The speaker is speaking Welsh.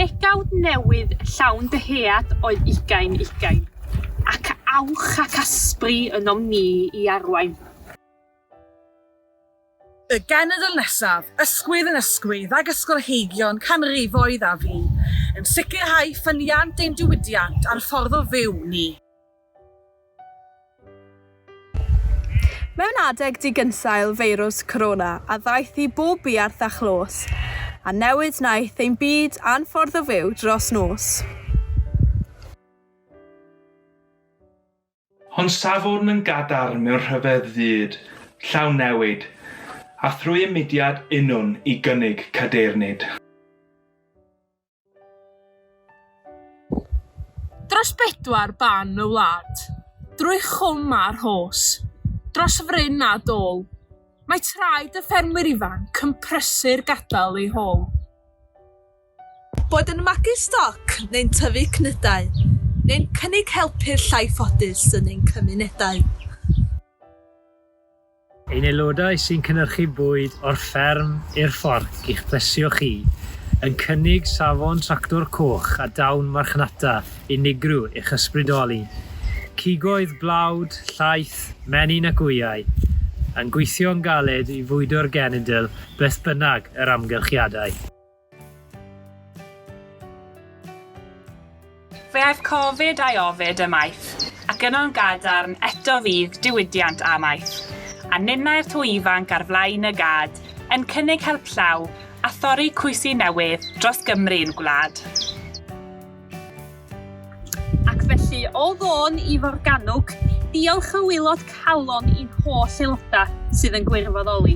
degawd newydd llawn dyhead oedd ugain, ac awch ac asbri ynom ni I arwain. Y genedl nesaf, ysgwydd yn ysgwydd ag ysgolheigion canrifoedd a fi, yn sicrhau ffyniant ein diwydiant a'r ffordd o fyw ni. Mewn adeg digynsail feirws corona a ddaeth I bob buarth a chlos, a newid naeth ein byd a'n ffordd o fyw dros nos. Ond safon yn gadar mewn rhyfedd fyd, llawn newid, a thrwy y mudiad unwn I gynnig cadernid. Dros 4 ban y wlad, drwy chwm a'r hos, dros fryn a dôl, mae traed y ffermwyr ifanc yn prysu'r gadael eu holl. Bod yn magu stoc neu'n tyfu cnydau, neu'n cynnig helpu'r llai ffodus yn ein cymunedau. Ein aelodau sy'n cynhyrchu bwyd o'r fferm i'r fforc i'ch plesio chi, yn cynnig safon tractor coch a dawn marchnata unigryw i'ch ysbrydoli. Cigoedd blawd, llaeth, menyn ac wyau, yn gweithio'n galed I fwydo'r genedl beth bynnag yr amgylchiadau. Fe aeth Covid a'i ofid ymaith, ac yno'n gadarn eto fydd diwydiant amaeth, a ninnau'r twy ifanc ar flaen y gad, yn cynnig help llaw a thorri cwysi newydd dros Gymru'n gwlad. Ac felly o ddôn I forganwg, diolch y waelod calon i'n holl aelodau sydd yn gwirfoddoli.